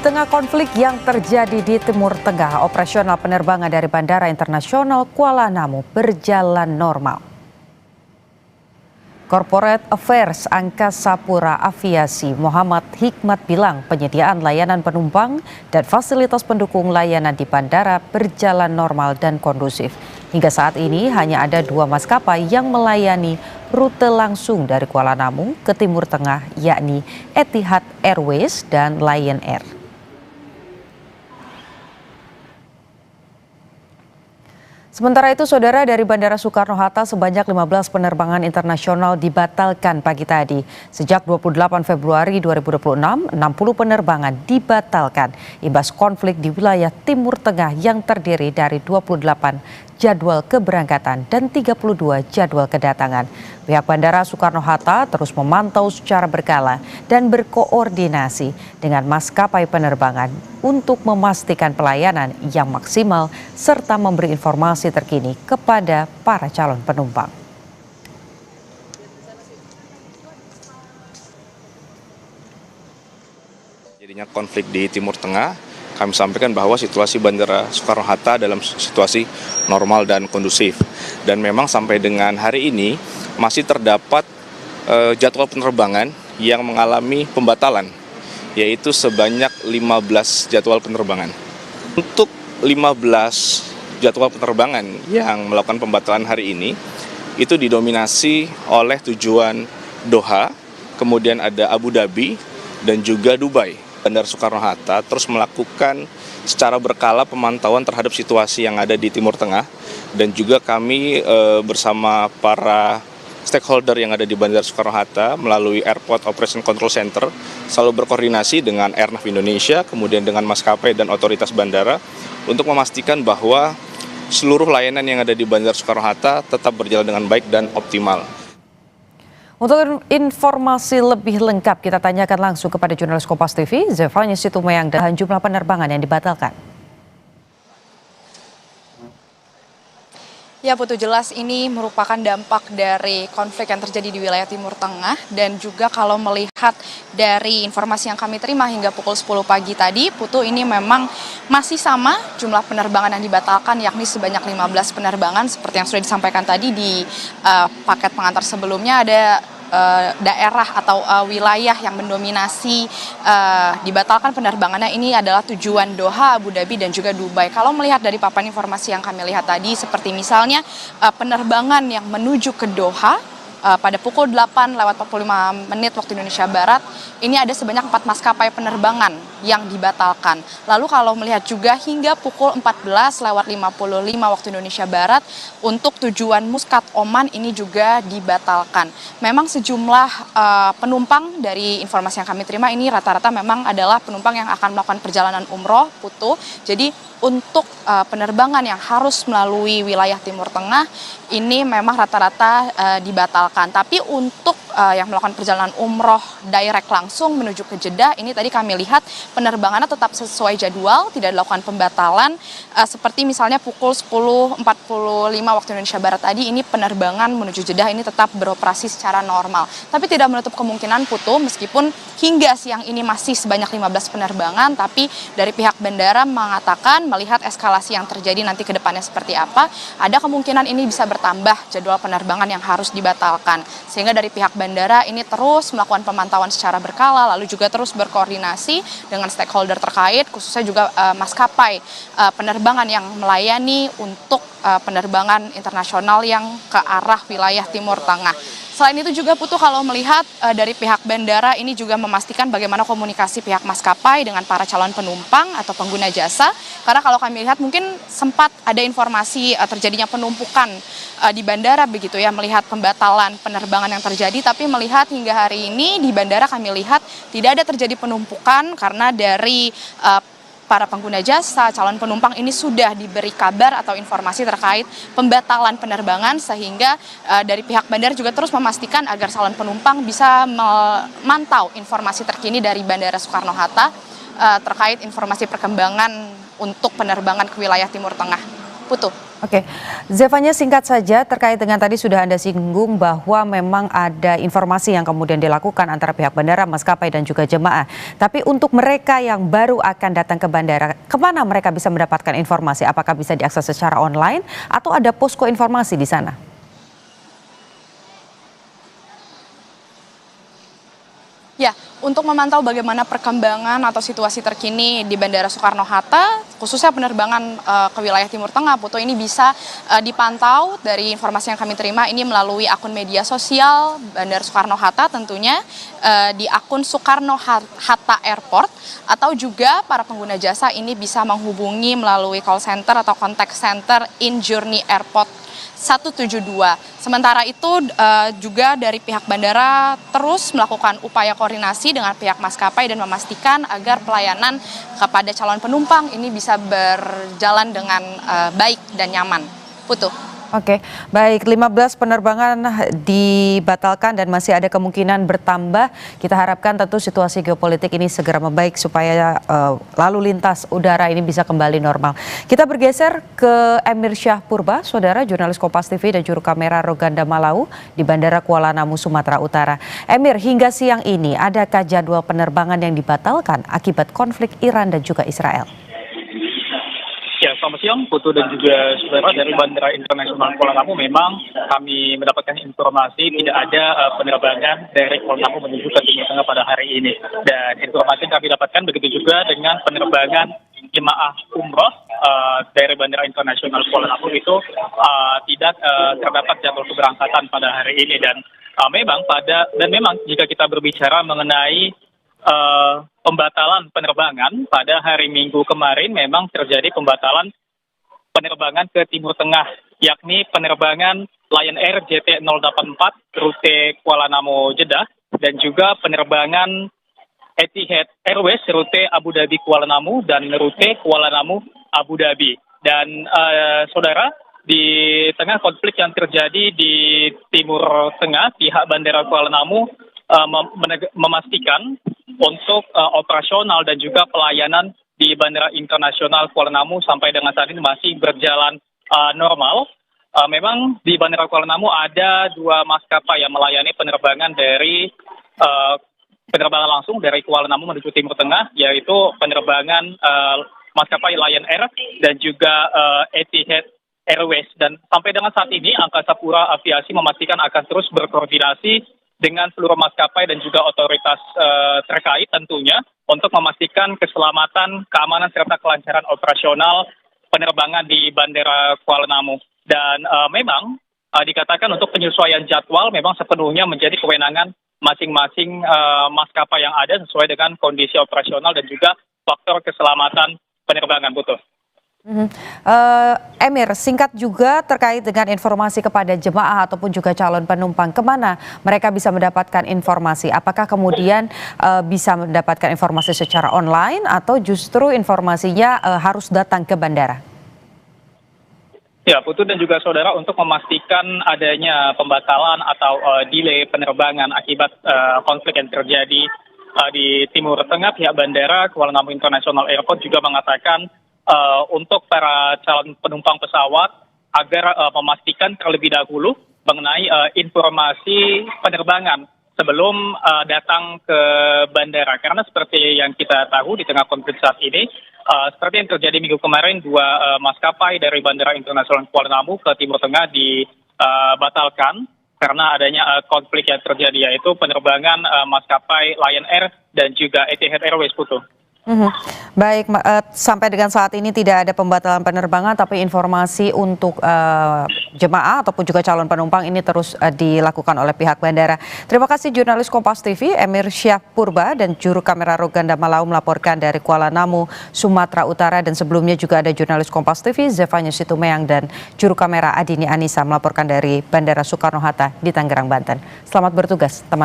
tengah konflik yang terjadi di Timur Tengah, operasional penerbangan dari Bandara Internasional Kuala Namu berjalan normal. Corporate Affairs Angkasa Pura Aviasi Muhammad Hikmat bilang penyediaan layanan penumpang dan fasilitas pendukung layanan di bandara berjalan normal dan kondusif. Hingga saat ini hanya ada 2 maskapai yang melayani rute langsung dari Kuala Namu ke Timur Tengah, yakni Etihad Airways dan Lion Air. Sementara itu, saudara, dari Bandara Soekarno-Hatta sebanyak 15 penerbangan internasional dibatalkan pagi tadi. Sejak 28 Februari 2026, 60 penerbangan dibatalkan imbas konflik di wilayah Timur Tengah yang terdiri dari 28 jadwal keberangkatan dan 32 jadwal kedatangan. Pihak Bandara Soekarno-Hatta terus memantau secara berkala dan berkoordinasi dengan maskapai penerbangan untuk memastikan pelayanan yang maksimal serta memberi informasi terkini kepada para calon penumpang. Jadinya konflik di Timur Tengah, kami sampaikan bahwa situasi Bandara Soekarno-Hatta dalam situasi normal dan kondusif. Dan memang sampai dengan hari ini masih terdapat jadwal penerbangan yang mengalami pembatalan, yaitu sebanyak 15 jadwal penerbangan. Untuk 15 jadwal penerbangan yang melakukan pembatalan hari ini, itu didominasi oleh tujuan Doha, kemudian ada Abu Dhabi, dan juga Dubai. Bandara Soekarno-Hatta terus melakukan secara berkala pemantauan terhadap situasi yang ada di Timur Tengah, dan juga kami bersama para stakeholder yang ada di Bandara Soekarno-Hatta melalui Airport Operation Control Center selalu berkoordinasi dengan Airnav Indonesia, kemudian dengan maskapai dan otoritas bandara untuk memastikan bahwa seluruh layanan yang ada di Bandara Soekarno-Hatta tetap berjalan dengan baik dan optimal. Untuk informasi lebih lengkap, kita tanyakan langsung kepada jurnalis Kompas TV, Zevanya Situmayang, dan jumlah penerbangan yang dibatalkan. Ya Putu, jelas ini merupakan dampak dari konflik yang terjadi di wilayah Timur Tengah, dan juga kalau melihat dari informasi yang kami terima hingga pukul 10 pagi tadi, Putu, ini memang masih sama jumlah penerbangan yang dibatalkan, yakni sebanyak 15 penerbangan seperti yang sudah disampaikan tadi di paket pengantar sebelumnya. Ada daerah atau wilayah yang mendominasi dibatalkan penerbangannya ini adalah tujuan Doha, Abu Dhabi, dan juga Dubai. Kalau melihat dari papan informasi yang kami lihat tadi, seperti misalnya penerbangan yang menuju ke Doha pada pukul 8:45 waktu Indonesia Barat, ini ada sebanyak 4 maskapai penerbangan yang dibatalkan. Lalu kalau melihat juga hingga pukul 14:55 waktu Indonesia Barat, untuk tujuan Muscat, Oman, ini juga dibatalkan. Memang sejumlah penumpang dari informasi yang kami terima ini rata-rata memang adalah penumpang yang akan melakukan perjalanan umroh, Putu. Jadi untuk penerbangan yang harus melalui wilayah Timur Tengah ini memang rata-rata dibatalkan. Tapi untuk yang melakukan perjalanan umroh direct langsung menuju ke Jeddah, ini tadi kami lihat penerbangannya tetap sesuai jadwal, tidak dilakukan pembatalan. Seperti misalnya pukul 10:45 waktu Indonesia Barat tadi, ini penerbangan menuju Jeddah ini tetap beroperasi secara normal. Tapi tidak menutup kemungkinan, Putu, meskipun hingga siang ini masih sebanyak 15 penerbangan, tapi dari pihak bandara mengatakan melihat eskalasi yang terjadi nanti ke depannya seperti apa, ada kemungkinan ini bisa bertambah jadwal penerbangan yang harus dibatalkan. Sehingga dari pihak bandara ini terus melakukan pemantauan secara berkala, lalu juga terus berkoordinasi dengan stakeholder terkait, khususnya juga maskapai penerbangan yang melayani untuk penerbangan internasional yang ke arah wilayah Timur Tengah. Selain itu juga, Putu, kalau melihat dari pihak bandara ini juga memastikan bagaimana komunikasi pihak maskapai dengan para calon penumpang atau pengguna jasa. Karena kalau kami lihat mungkin sempat ada informasi terjadinya penumpukan di bandara begitu ya, melihat pembatalan penerbangan yang terjadi. Tapi melihat hingga hari ini di bandara kami lihat tidak ada terjadi penumpukan karena dari para pengguna jasa, calon penumpang ini sudah diberi kabar atau informasi terkait pembatalan penerbangan, sehingga dari pihak bandara juga terus memastikan agar calon penumpang bisa memantau informasi terkini dari Bandara Soekarno-Hatta terkait informasi perkembangan untuk penerbangan ke wilayah Timur Tengah. Putu. Oke, Zevanya singkat saja terkait dengan tadi sudah Anda singgung bahwa memang ada informasi yang kemudian dilakukan antara pihak bandara, maskapai dan juga jemaah. Tapi untuk mereka yang baru akan datang ke bandara, kemana mereka bisa mendapatkan informasi? Apakah bisa diakses secara online atau ada posko informasi di sana? Ya, untuk memantau bagaimana perkembangan atau situasi terkini di Bandara Soekarno-Hatta, khususnya penerbangan ke wilayah Timur Tengah, Putu, ini bisa dipantau dari informasi yang kami terima ini melalui akun media sosial Bandara Soekarno-Hatta tentunya di akun Soekarno-Hatta Airport, atau juga para pengguna jasa ini bisa menghubungi melalui call center atau contact center In Journey Airport 172. Sementara itu juga dari pihak bandara terus melakukan upaya koordinasi dengan pihak maskapai dan memastikan agar pelayanan kepada calon penumpang ini bisa berjalan dengan baik dan nyaman. Putu. Oke, baik, 15 penerbangan dibatalkan dan masih ada kemungkinan bertambah. Kita harapkan tentu situasi geopolitik ini segera membaik supaya lalu lintas udara ini bisa kembali normal. Kita bergeser ke Emir Syah Purba, saudara jurnalis Kompas TV dan juru kamera Roganda Malau di Bandara Kuala Namu, Sumatera Utara. Emir, hingga siang ini adakah jadwal penerbangan yang dibatalkan akibat konflik Iran dan juga Israel? Ya, selamat siang, Putu dan juga saudara. Dari Bandara Internasional Kuala Namu memang kami mendapatkan informasi tidak ada penerbangan dari Kuala Namu menuju ke Timur Tengah pada hari ini. Dan informasi yang kami dapatkan begitu juga dengan penerbangan jemaah umroh dari Bandara Internasional Kuala Namu itu tidak terdapat jadwal keberangkatan pada hari ini. Dan memang jika kita berbicara mengenai pembatalan penerbangan pada hari Minggu kemarin, memang terjadi pembatalan penerbangan ke Timur Tengah, yakni penerbangan Lion Air JT084 rute Kuala Namu Jeddah dan juga penerbangan Etihad Airways rute Abu Dhabi Kuala Namu dan rute Kuala Namu Abu Dhabi. Dan saudara, di tengah konflik yang terjadi di Timur Tengah, pihak Bandara Kuala Namu memastikan untuk operasional dan juga pelayanan di Bandara Internasional Kuala Namu sampai dengan saat ini masih berjalan normal. Memang di Bandara Kuala Namu ada 2 maskapai yang melayani penerbangan dari penerbangan langsung dari Kuala Namu menuju Timur Tengah, yaitu penerbangan maskapai Lion Air dan juga Etihad Airways. Dan sampai dengan saat ini Angkasa Pura Aviasi memastikan akan terus berkoordinasi dengan seluruh maskapai dan juga otoritas terkait tentunya untuk memastikan keselamatan, keamanan serta kelancaran operasional penerbangan di Bandara Kuala Namu. Dan memang dikatakan untuk penyesuaian jadwal memang sepenuhnya menjadi kewenangan masing-masing maskapai yang ada sesuai dengan kondisi operasional dan juga faktor keselamatan penerbangan, Butuh. Emir, singkat juga terkait dengan informasi kepada jemaah ataupun juga calon penumpang, kemana mereka bisa mendapatkan informasi? Apakah kemudian bisa mendapatkan informasi secara online atau justru informasinya harus datang ke bandara? Ya, Putu dan juga saudara, untuk memastikan adanya pembatalan atau delay penerbangan akibat konflik yang terjadi di Timur Tengah, pihak Bandara Kuala Namu International Airport juga mengatakan untuk para calon penumpang pesawat agar memastikan terlebih dahulu mengenai informasi penerbangan sebelum datang ke bandara. Karena seperti yang kita tahu di tengah konflik saat ini, seperti yang terjadi minggu kemarin, 2 maskapai dari Bandara Internasional Kuala Namu ke Timur Tengah dibatalkan karena adanya konflik yang terjadi, yaitu penerbangan maskapai Lion Air dan juga Etihad Airways, Putu. Baik, sampai dengan saat ini tidak ada pembatalan penerbangan, tapi informasi untuk jemaah ataupun juga calon penumpang ini terus dilakukan oleh pihak bandara. Terima kasih jurnalis Kompas TV Emir Syah Purba dan juru kamera Roganda Malau melaporkan dari Kuala Namu, Sumatera Utara, dan sebelumnya juga ada jurnalis Kompas TV Zevanya Situmeang dan juru kamera Adini Anissa melaporkan dari Bandara Soekarno-Hatta di Tangerang, Banten. Selamat bertugas, teman-teman.